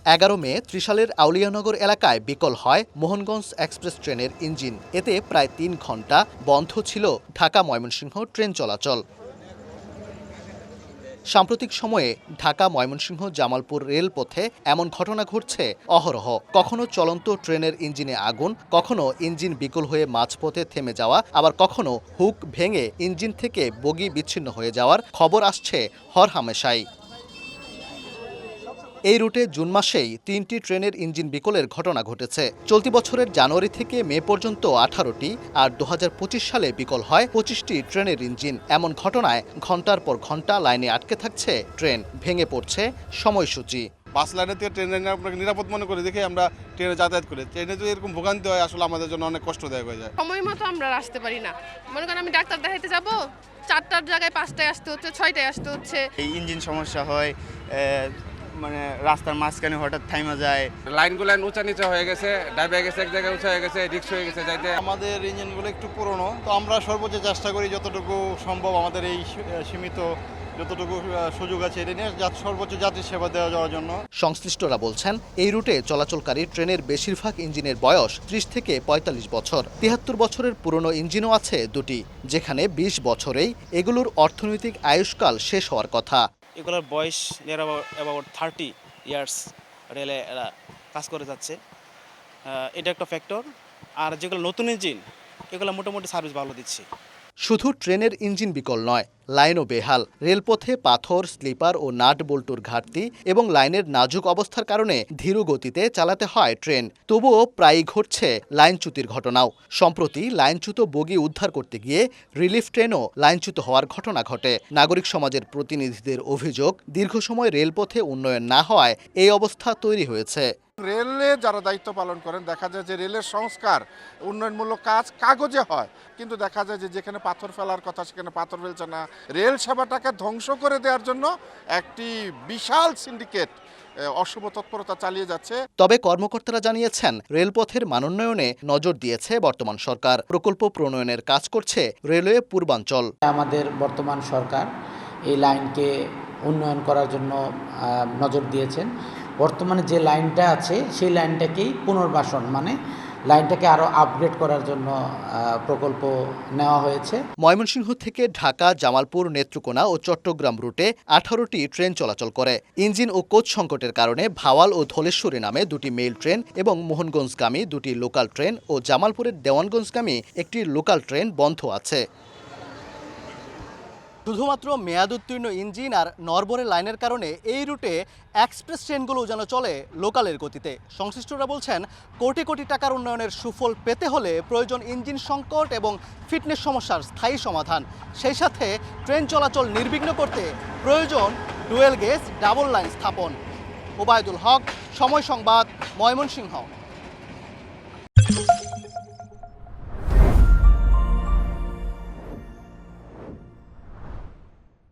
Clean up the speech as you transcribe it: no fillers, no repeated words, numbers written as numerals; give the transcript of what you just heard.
11 মে ত্রিশালের আউলিয়ানগর এলাকায় বিকল হয় মোহনগঞ্জ এক্সপ্রেস ট্রেনের ইঞ্জিন। এতে প্রায় ৩ ঘণ্টা বন্ধ ছিল ঢাকা ময়মনসিংহ ট্রেন চলাচল। সাম্প্রতিক সময়ে ঢাকা ময়মনসিংহ জামালপুর রেলপথে এমন ঘটনা ঘটছে অহরহ। কখনো চলন্ত ট্রেনের ইঞ্জিনে আগুন, কখনো ইঞ্জিন বিকল হয়ে মাঝপথে থেমে যাওয়া, আবার কখনো হুক ভেঙে ইঞ্জিন থেকে বগি বিচ্ছিন্ন হয়ে যাওয়ার খবর আসছে হরহামেশাই। এই রুটে জুন মাসেই ৩টি ট্রেনের ইঞ্জিন বিকলের ঘটনা ঘটেছে। চলতি বছরের জানুয়ারি থেকে মে পর্যন্ত 18টি আর 2025 সালে বিকল হয় 25টি ট্রেনের ইঞ্জিন। এমন ঘটনায় ঘণ্টার পর ঘণ্টা লাইনে আটকে থাকছে ট্রেন, ভেঙে পড়ছে সময়সূচি। বাস লাইনে থেকে ট্রেন লাইনে আপনাকে নিরাপদ মনে করে দেখে আমরা ট্রেনে যাতায়াত করি। ট্রেনে যদি এরকম ভোগান্তি হয় আসলে আমাদের জন্য অনেক কষ্টদায়ক হয়ে যায়। সময় মতো আমরা আসতে পারি না। মনে করেন আমি ডাক্তার দেখাইতে যাব, 4টার জায়গায় 5টায় আসতে হচ্ছে, 6টায় আসতে হচ্ছে। এই ইঞ্জিন সমস্যা হয়, মানে রাস্তার মাঝখানে হঠাৎ থাইমা যায়। লাইনগুলো উঁচা নিচা হয়ে গেছে, ডাইবে গেছে, এক জায়গায় উঁচা হয়ে গেছে, রিক্স হয়ে গেছে যাইতে। আমাদের ইঞ্জিনগুলো একটু পুরনো, তো আমরা সর্বোচ্চ চেষ্টা করি যতটুকু সম্ভব আমাদের এই সীমিত যতটুকু সুযোগ আছে এটা নিয়ে সর্বোচ্চ যাত্রী সেবা দেওয়া যাওয়ার জন্য। সংশ্লিষ্টরা বলছেন, এই রুটে চলাচলকারী ট্রেনের বেশিরভাগ ইঞ্জিনের বয়স 30 থেকে 45 বছর। 73 বছরের পুরনো ইঞ্জিনও আছে দুটি, যেখানে 20 বছরেই এগুলোর অর্থনৈতিক আয়ুষ্কাল শেষ হওয়ার কথা। এগুলোর বয়স নিয়ার অ্যাবাউট 30 ইয়ার্স রেলে এরা কাজ করে যাচ্ছে, এটা একটা ফ্যাক্টর। আর যেগুলো নতুন ইঞ্জিন এগুলো মোটামুটি সার্ভিস ভালো দিচ্ছে। শুধু ট্রেনের ইঞ্জিন বিকল নয়, লাইনও বেহাল। রেলপথে পাথর, স্লিপার ও নাট বল্টুর ঘাটতি এবং লাইনের নাজুক অবস্থার কারণে ধীর গতিতে চালাতে হয় ট্রেন। তবুও প্রায়ই ঘটছে লাইনচ্যুতির ঘটনাও। সম্প্রতি লাইনচ্যুত বগি উদ্ধার করতে গিয়ে রিলিফ ট্রেনও লাইনচ্যুত হওয়ার ঘটনা ঘটে। নাগরিক সমাজের প্রতিনিধিদের অভিযোগ, দীর্ঘ সময় রেলপথে উন্নয়ন না হওয়ায় এই অবস্থা তৈরি হয়েছে। রেলে যারা দায়িত্ব পালন করেন দেখা যায় যে রেলের সংস্কার উন্নয়নমূলক কাজ কাগজে হয়, কিন্তু দেখা যায় যে যেখানে পাথর ফেলার কথা সেখানে পাথর ফেলছে না। রেল সেবাটাকে ধ্বংস করে দেওয়ার জন্য একটি বিশাল সিন্ডিকেট অশুভ তৎপরতা চালিয়ে যাচ্ছে। তবে কর্মকর্তারা জানিয়েছেন, রেলপথের মানোন্নয়নে নজর দিয়েছে বর্তমান সরকার। প্রকল্প প্রণয়নের কাজ করছে রেলওয়ে পূর্বাঞ্চল। আমাদের বর্তমান সরকার এই লাইনকে উন্নয়ন করার জন্য নজর দিয়েছেন। বর্তমানে যে লাইনটা আছে সেই লাইনটাকেই পুনর্বাসন, মানে লাইনটাকে আরও আপগ্রেড করার জন্য প্রকল্প নেওয়া হয়েছে। ময়মনসিংহ থেকে ঢাকা, জামালপুর, নেত্রকোনা ও চট্টগ্রাম রুটে 18টি ট্রেন চলাচল করে। ইঞ্জিন ও কোচ সংকটের কারণে ভাওয়াল ও ধলেশ্বরী নামে দুটি মেইল ট্রেন এবং মোহনগঞ্জগামী দুটি লোকাল ট্রেন ও জামালপুরের দেওয়ানগঞ্জগামী একটি লোকাল ট্রেন বন্ধ আছে। শুধুমাত্র মেয়াদোত্তীর্ণ ইঞ্জিন আর নড়বড়ে লাইনের কারণে এই রুটে এক্সপ্রেস ট্রেনগুলো যেন চলে লোকালের গতিতে। সংশ্লিষ্টরা বলছেন, কোটি কোটি টাকার উন্নয়নের সুফল পেতে হলে প্রয়োজন ইঞ্জিন সংকট এবং ফিটনেস সমস্যার স্থায়ী সমাধান। সেই সাথে ট্রেন চলাচল নির্বিঘ্ন করতে প্রয়োজন ডুয়েল গেজ ডাবল লাইন স্থাপন। ওবায়দুল হক, সময় সংবাদ, ময়মনসিংহ।